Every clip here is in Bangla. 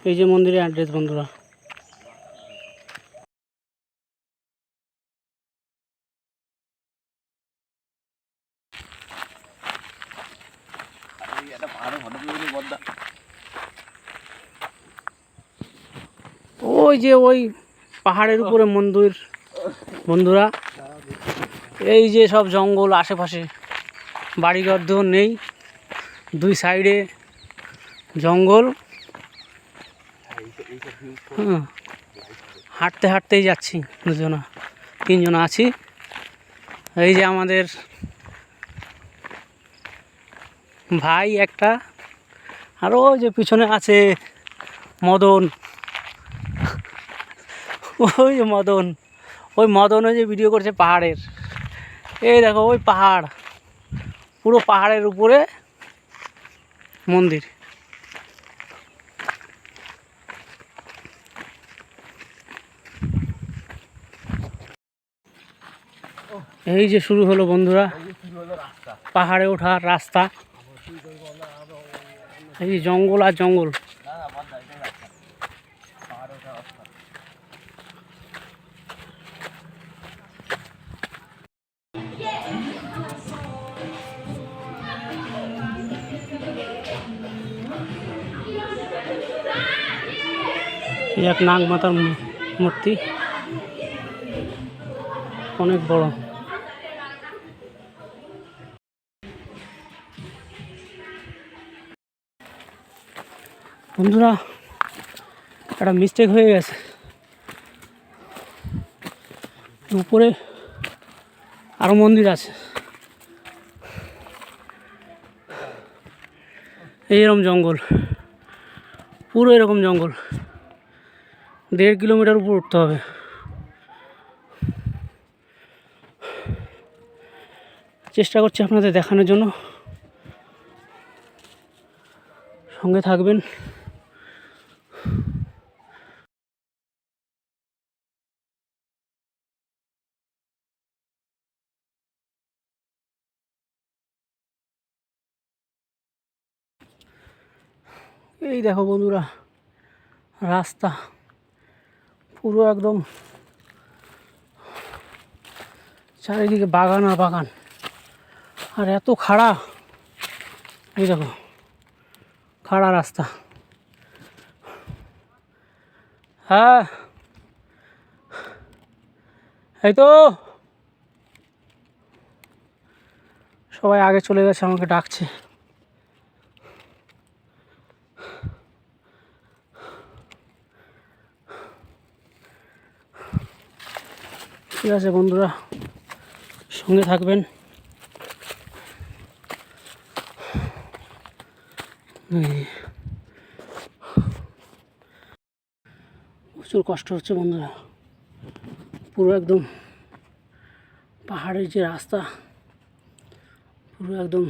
এই যে মন্দিরের অ্যাড্রেস বন্ধুরা। ওই যে ওই পাহাড়ের উপরে মন্দির বন্ধুরা। এই যে সব জঙ্গল, আশেপাশে বাড়িঘর দোর নেই, দুই সাইডে জঙ্গল। হাঁটতে হাঁটতেই যাচ্ছি, তিনজনা আছি। এই যে আমাদের ভাই একটা, আর ওই যে পিছনে আছে মদন। ওই যে মদন, ওই যে ভিডিও করছে পাহাড়ের। এই দেখো ওই পাহাড়, পুরো পাহাড়ের উপরে মন্দির। এই যে শুরু হলো বন্ধুরা পাহাড়ে ওঠার রাস্তা। এই জঙ্গল আর জঙ্গল। এক নাগ মাতার মূর্তি, অনেক বড়। বন্ধুরা একটা মিস্টেক হয়ে গেছে, উপরে আরো মন্দির আছে। এইরকম জঙ্গল, পুরো এরকম জঙ্গল, 1.5 কিলোমিটার উপর উঠতে হবে। চেষ্টা করছি আপনাদের দেখানোর জন্য, সঙ্গে থাকবেন। এই দেখো বন্ধুরা রাস্তা, পুরো একদম চারিদিকে বাগান আর বাগান, আর এত খাড়া। এই দেখো খাড়া রাস্তা। হ্যাঁ এই তো সবাই আগে চলে গেছে, আমাকে ডাকছে। ঠিক আছে বন্ধুরা, সঙ্গে থাকবেন। প্রচুর কষ্ট হচ্ছে বন্ধুরা, পুরো একদম পাহাড়ের যে রাস্তা, পুরো একদম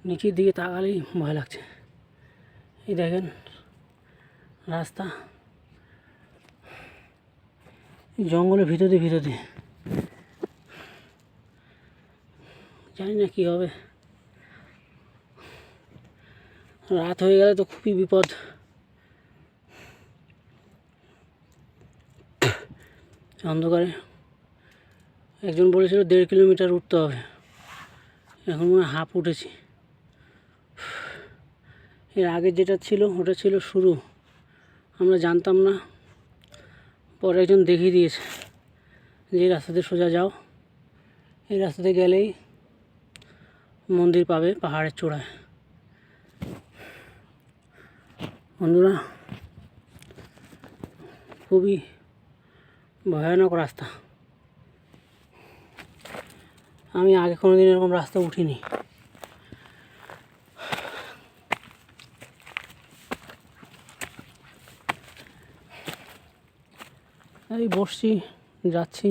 নিচের দিকে তাকালেই ভয় লাগছে। এই দেখেন রাস্তা, জঙ্গলের ভিতরে জানি না কি হবে। রাত হয়ে গেলে তো খুবই বিপদ। অন্ধকারে একজন বলেছিল 1.5 কিলোমিটার উঠতে হবে, এখন মনে হয় হাফ উঠেছি। এর আগে যেটা ছিল ওটা ছিল শুরু, আমরা জানতাম না, পরে একজন দেখিয়ে দিয়েছে যে এই রাস্তাতে সোজা যাও, এই রাস্তাতে গেলেই মন্দির পাবে পাহাড়ের চূড়ায়। বন্ধুরা খুবই ভয়ানক রাস্তা, আমি আগে কোনোদিন এরকম রাস্তা উঠিনি। এই বসছি, যাচ্ছি।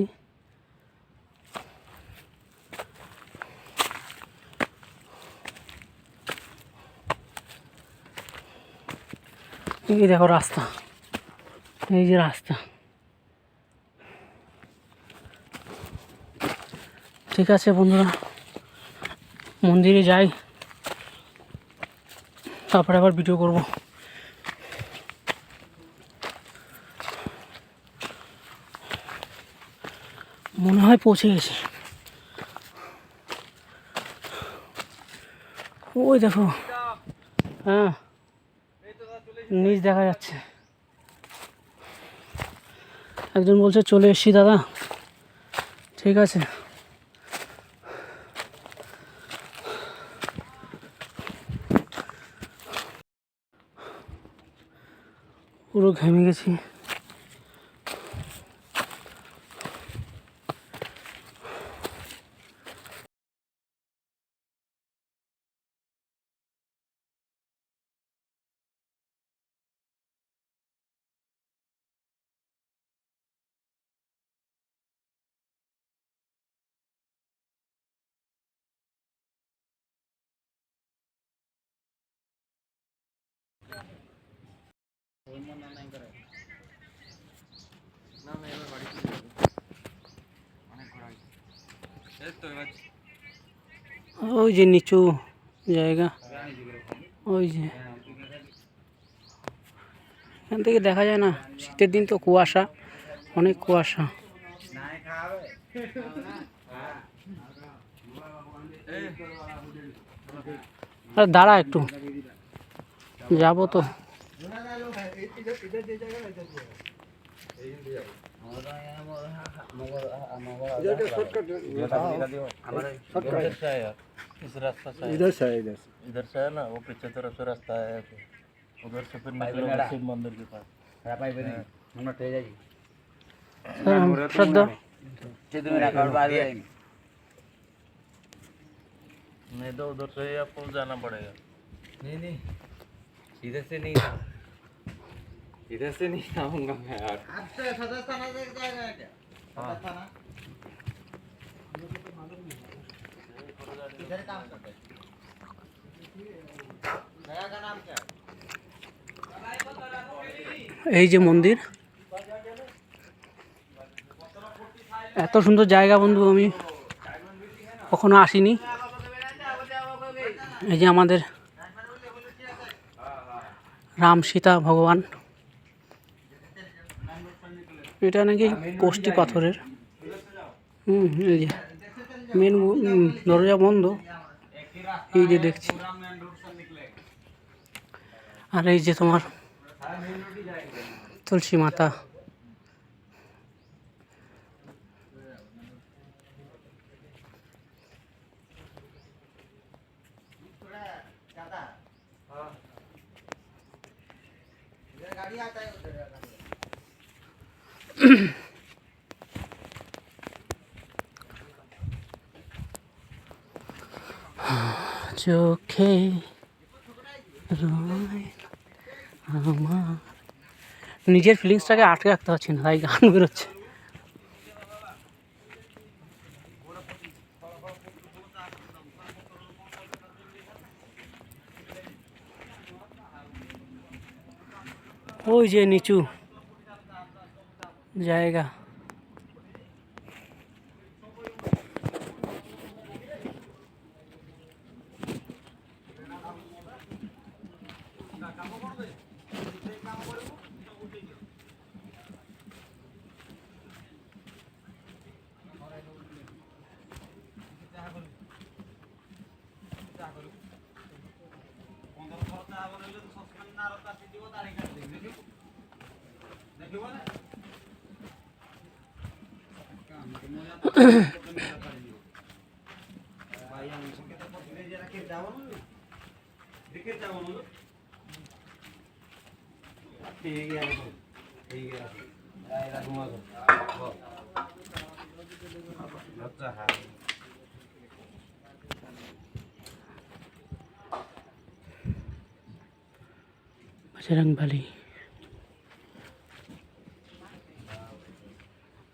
এই দেখো রাস্তা, এই যে রাস্তা। ঠিক আছে বন্ধুরা, মন্দিরে যাই, তারপরে আবার ভিডিও করব। মনে হয় পৌঁছে গেছি। ওই দেখো, হ্যাঁ নিচ দেখা যাচ্ছে। একজন বলছে চলে এসছি দাদা, ঠিক আছে। পুরো ঘেমে গেছি। ওই যে নিচু জায়গা, ওই যে এখান থেকে দেখা যায় না। শীতের দিন তো কুয়াশা, অনেক কুয়াশা। আর দাঁড়া একটু, যাবো তো। इधर से है ना, वो पीछे तरफ से रास्ता है, उधर से फिर निकलोगे शिव मंदिर के पास। श्रद्धा नहीं तो उधर से ही आपको जाना पड़ेगा। नहीं इधर से नहीं था, इधर से नहीं आऊंगा मैं यार। आपसे सदर थाना देख जाएगा क्या? सदर थाना इधर काम करते हैं। जगह का नाम क्या है? এই যে মন্দির, এত সুন্দর জায়গা বন্ধু আমি কখনো আসিনি। এই যে আমাদের রাম সীতা ভগবান, এটা নাকি কোষ্টি পাথরের। এই যে মেন দরজা বন্ধ, এই যে দেখছি। আর এই যে তোমার তুলসী মাতা। गाड़ी आता है उधर। চোখে রয় আমার, নিজের ফিলিংসটাকে আটকে রাখতে পারছি না, তাই গান বেরোচ্ছে। ওই যে নিচু জায়গা, बजरंगबली,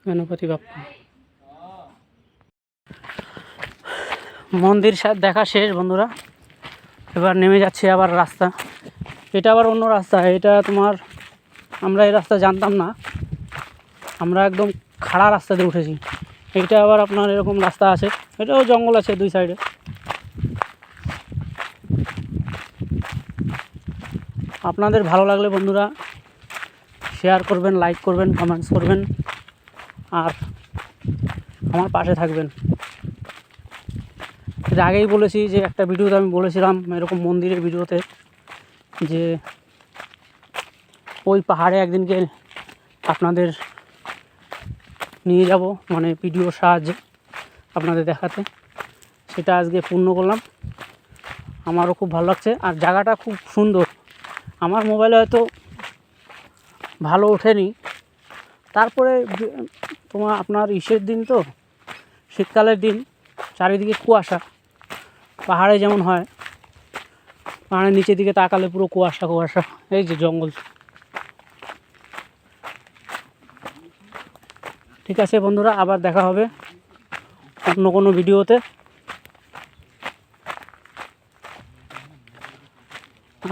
गणपति बाप्पा। মন্দির দেখা শেষ বন্ধুরা, এবার নেমে যাচ্ছে আবার রাস্তা। এটা আবার অন্য রাস্তা, এটা তোমার, আমরা এই রাস্তা জানতাম না, আমরা একদম খাড়া রাস্তা দিয়ে উঠেছি। এইটা আবার আপনার এরকম রাস্তা আছে, এটাও জঙ্গল আছে দুই সাইডে। আপনাদের ভালো লাগলে বন্ধুরা শেয়ার করবেন, লাইক করবেন, কমেন্টস করবেন। আর আমার পাশে থাকবেন। এর আগেই বলেছি যে একটা ভিডিওতে আমি বলেছিলাম এরকম মন্দিরের ভিডিওতে যে ওই পাহাড়ে একদিনকে আপনাদের নিয়ে যাব, মানে ভিডিওর সাহায্যে আপনাদের দেখাতে। সেটা আজকে পূর্ণ করলাম। আমারও খুব ভালো লাগছে আর জায়গাটা খুব সুন্দর। আমার মোবাইলে হয়তো ভালো ওঠেনি, তারপরে আপনার ইসের দিন তো, শীতকালের দিন, চারিদিকে কুয়াশা, পাহাড়ে যেমন হয়, পাহাড়ের নিচের দিকে তাকালে পুরো কুয়াশা কুয়াশা, এই যে জঙ্গল। ঠিক আছে বন্ধুরা, আবার দেখা হবে অন্য কোনো ভিডিওতে।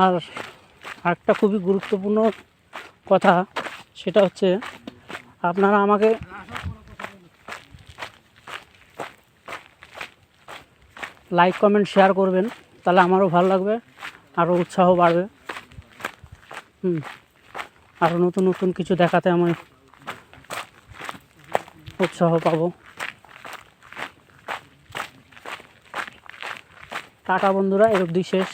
আর আরেকটা খুবই গুরুত্বপূর্ণ কথা, সেটা হচ্ছে আপনারা আমাকে লাইক কমেন্ট শেয়ার করবেন, তাহলে আমারও ভালো লাগবে, আরও উৎসাহ বাড়বে। আরও নতুন নতুন কিছু দেখাতে আমি উৎসাহ পাবো। টাটা বন্ধুরা, এর অবধি শেষ।